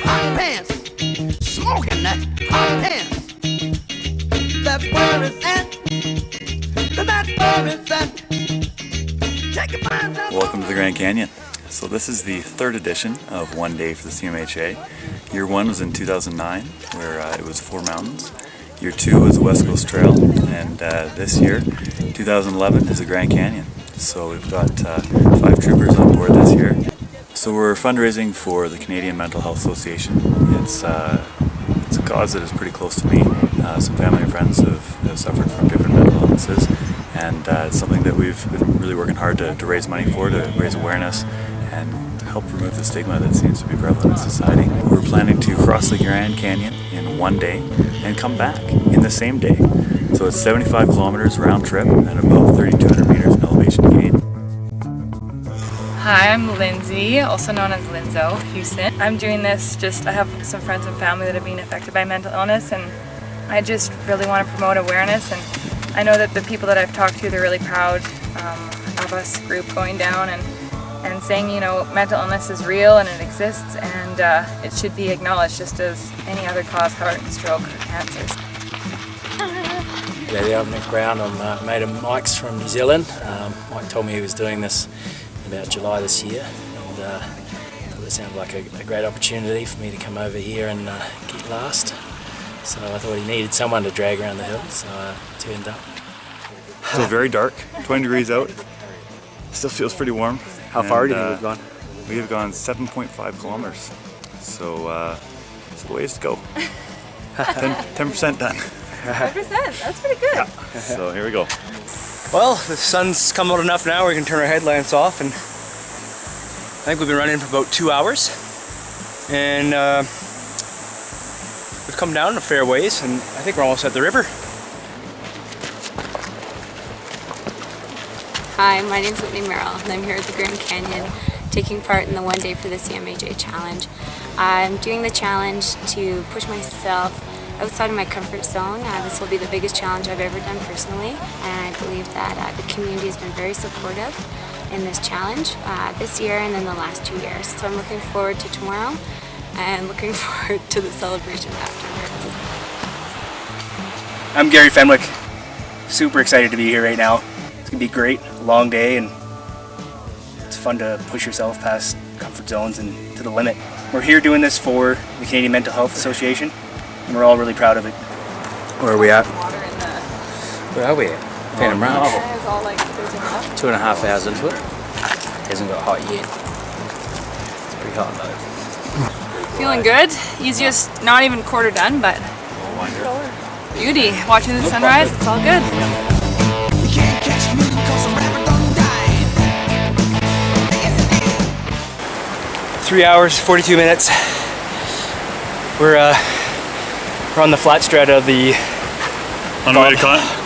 hot pants, smoking that hot pants. That's where it's at. That's where it's at. Take your minds out. Welcome to the Grand Canyon. So this is the third edition of One Day for the CMHA. Year one was in 2009, where it was 4 mountains. Year two was the West Coast Trail, and this year, 2011, is the Grand Canyon. So we've got 5 troopers on board this year. So we're fundraising for the Canadian Mental Health Association. It's a cause that is pretty close to me. Some family and friends have suffered from different mental illnesses, and it's something that we've been really working hard to raise money for, to raise awareness and help remove the stigma that seems to be prevalent in society. We're planning to cross the Grand Canyon in 1 day and come back in the same day. So it's 75 kilometers round trip and about 3,200 meters in elevation gain. Hi, I'm Lindsay, also known as Linzo Houston. I'm doing this I have some friends and family that have been affected by mental illness, and I just really want to promote awareness. And I know that the people that I've talked to, they're really proud of us group going down and saying, you know, mental illness is real and it exists, and it should be acknowledged just as any other cause, heart and stroke or cancers. Yeah, I'm Nick Brown. I'm a mate of Mike's from New Zealand. Mike told me he was doing this about July this year, and thought it sounded like a great opportunity for me to come over here and get last. So I thought he needed someone to drag around the hill, so I turned up. So very dark, 20 degrees out. Still feels pretty warm. How far do you think we've gone? We have gone 7.5 kilometers. So it's a ways to go. 10% done. 100%, that's pretty good. Yeah. So here we go. Well, the sun's come out enough now we can turn our headlamps off, and I think we've been running for about 2 hours. And we've come down a fair ways, and I think we're almost at the river. Hi, my name's Whitney Merrill, and I'm here at the Grand Canyon taking part in the One Day for the CMHA challenge. I'm doing the challenge to push myself outside of my comfort zone. This will be the biggest challenge I've ever done personally, and I believe that the community has been very supportive in this challenge this year and then the last 2 years. So I'm looking forward to tomorrow and looking forward to the celebration afterwards. I'm Gary Fenwick. Super excited to be here right now. It's gonna be great, a long day, and it's fun to push yourself past comfort zones and to the limit. We're here doing this for the Canadian Mental Health Association, and we're all really proud of it. Where are we at? Where are we at? Phantom Ranch. 2.5 hours into it. Hasn't got hot yet. It's pretty hot though. Feeling good. Easiest, not even quarter done, but beauty. Watching the sunrise, it's all good. 3 hours, 42 minutes. We're on the flat strata of the On the way to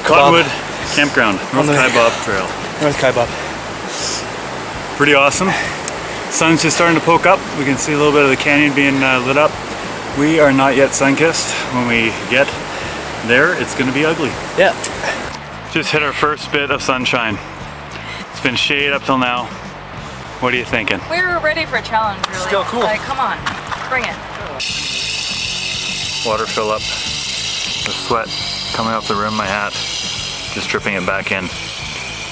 Cottonwood Campground, North Kaibab Trail. North Kaibab. Pretty awesome. Sun's just starting to poke up. We can see a little bit of the canyon being lit up. We are not yet sun-kissed. When we get there, it's going to be ugly. Yeah. Just hit our first bit of sunshine. It's been shade up till now. What are you thinking? We were ready for a challenge, really. Still cool. Like, come on, bring it. Water fill up. The sweat coming off the rim of my hat. Just dripping it back in.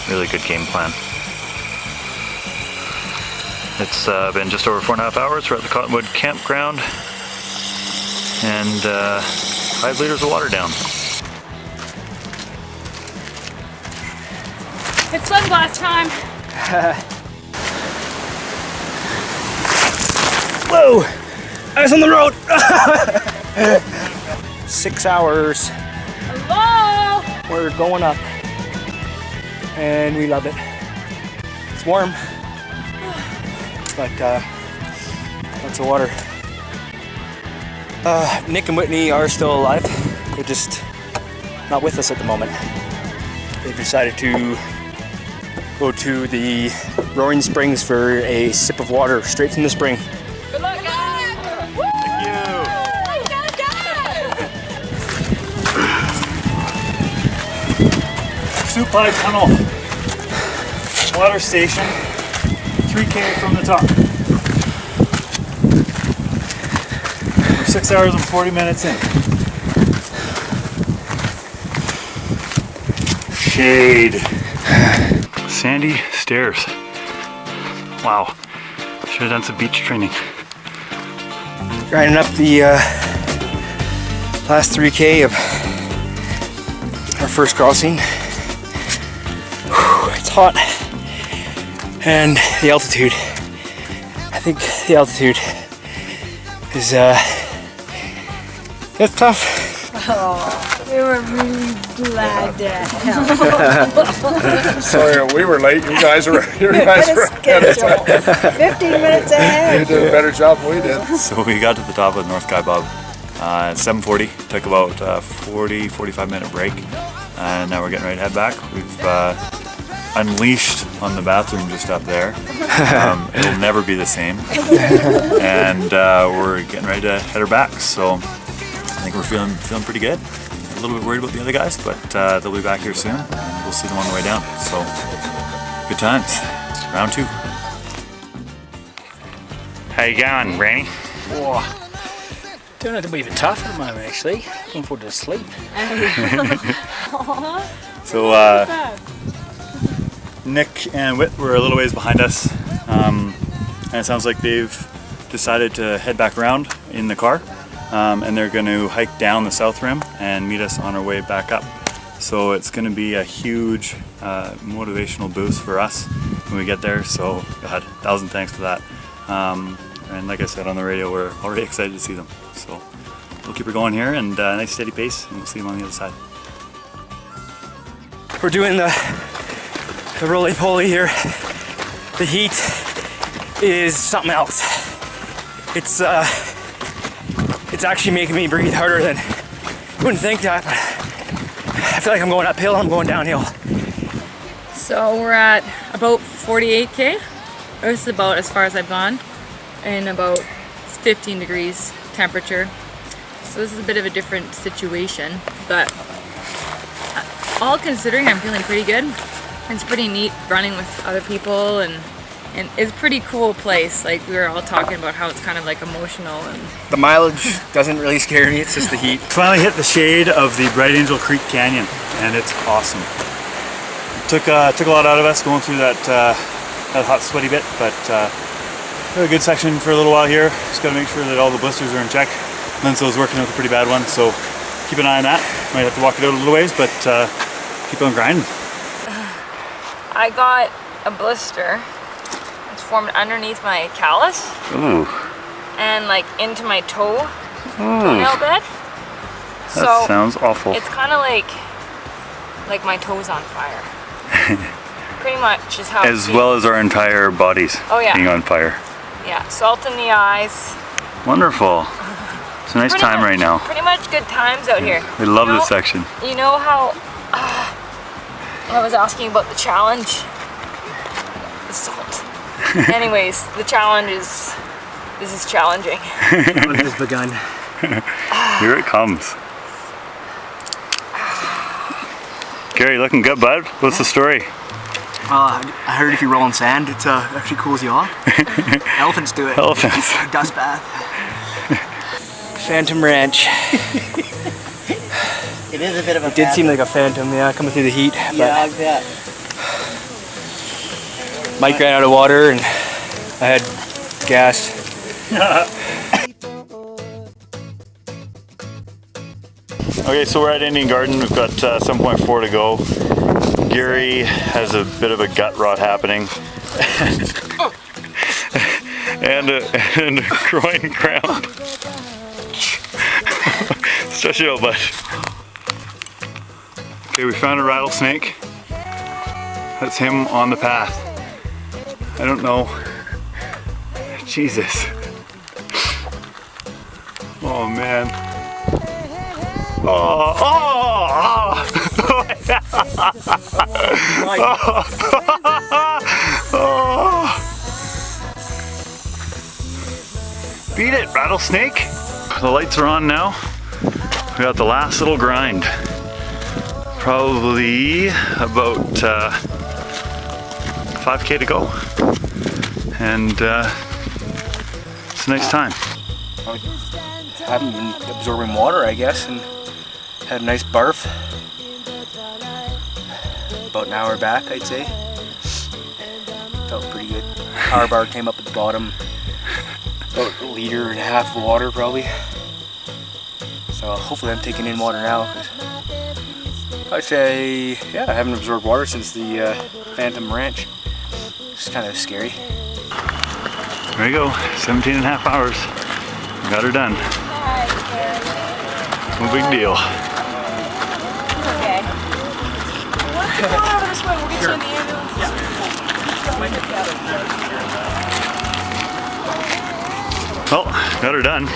Really good game plan. It's been just over 4.5 hours. We're at the Cottonwood Campground. And 5 liters of water down. It's sunglass time. Whoa! Eyes on the road! 6 hours. Hello! We're going up. And we love it. It's warm. But lots of water. Nick and Whitney are still alive. They're just not with us at the moment. They've decided to go to the Roaring Springs for a sip of water straight from the spring. Good luck, guys! Thank you! Supply Tunnel water station, 3K from the top. 6 hours and 40 minutes in. Shade. Sandy stairs. Wow. Should have done some beach training. Grinding up the last 3K of our first crossing. Whew, it's hot. And the altitude. I think the altitude is it's tough. Oh, we were really glad to help. Sorry, we were late. You guys were ahead of time. 15 minutes ahead. You did a better job than we did. So we got to the top of North Kaibab at 7:40. Took about a 45 minute break, and now we're getting ready to head back. We've unleashed on the bathroom just up there. It'll never be the same, and we're getting ready to head her back. So I think we're feeling pretty good. A little bit worried about the other guys, but they'll be back here soon, and we'll see them on the way down. So good times. Round 2. How you going, Randy? Whoa. Doing it a wee bit tough at the moment, actually. Looking forward to sleep. So Nick and Whit were a little ways behind us, and it sounds like they've decided to head back around in the car, and they're going to hike down the south rim and meet us on our way back up. So it's going to be a huge motivational boost for us when we get there, so God, 1,000 thanks for that. And like I said on the radio, we're already excited to see them. So we'll keep her going here, and a nice steady pace, and we'll see them on the other side. We're doing the roly-poly here. The heat is something else. It's actually making me breathe harder than you wouldn't think that, but I feel like I'm going uphill, I'm going downhill. So we're at about 48K. This is about as far as I've gone, and about 15 degrees temperature. So this is a bit of a different situation, but all considering, I'm feeling pretty good. It's pretty neat running with other people, and it's a pretty cool place. Like, we were all talking about how it's kind of like emotional. And The mileage doesn't really scare me, it's just the heat. Finally hit the shade of the Bright Angel Creek Canyon, and it's awesome. Took a lot out of us going through that hot, sweaty bit, but we had a good section for a little while here. Just got to make sure that all the blisters are in check. Linso's working with a pretty bad one, so keep an eye on that. Might have to walk it out a little ways, but keep on grinding. I got a blister. It's formed underneath my callus. Ooh. And like into my toenail bed. That sounds awful. It's kind of like my toes on fire. Pretty much is how As well as our entire bodies being on fire. Yeah, salt in the eyes. Wonderful. It's a nice time right now. Pretty much good times out here. We love this section. You know how I was asking about the challenge? The salt. Anyways, the challenge is, this is challenging. It has begun. Here it comes. Gary, looking good, bud. What's the story? I heard if you roll in sand, it actually cools you off. Elephants do it. Elephants. Dust bath. Phantom Ranch. It is a bit of a It did seem like a phantom, yeah, coming through the heat. Yeah, yeah. Mike ran out of water and I had gas. Okay, so we're at Indian Garden. We've got 7.4 to go. Gary has a bit of a gut rot happening. and a groin cramp. Stretch it out, bud. Okay, we found a rattlesnake. That's him on the path. I don't know. Jesus. Oh man. Oh, oh, oh. Beat it, rattlesnake. The lights are on now. We got the last little grind. Probably about 5K to go. And it's a nice time. I haven't been absorbing water, I guess, and had a nice barf. About an hour back, I'd say. Felt pretty good. Power bar came up at the bottom. About 1.5 liters of water, probably. So hopefully I'm taking in water now. I'd say, yeah, I haven't absorbed water since the Phantom Ranch. It's kind of scary. There you go, 17 and a half hours. Got her done. No big deal. Okay. Why don't you go over this way? We'll get you in the ambulance. Well, got her done.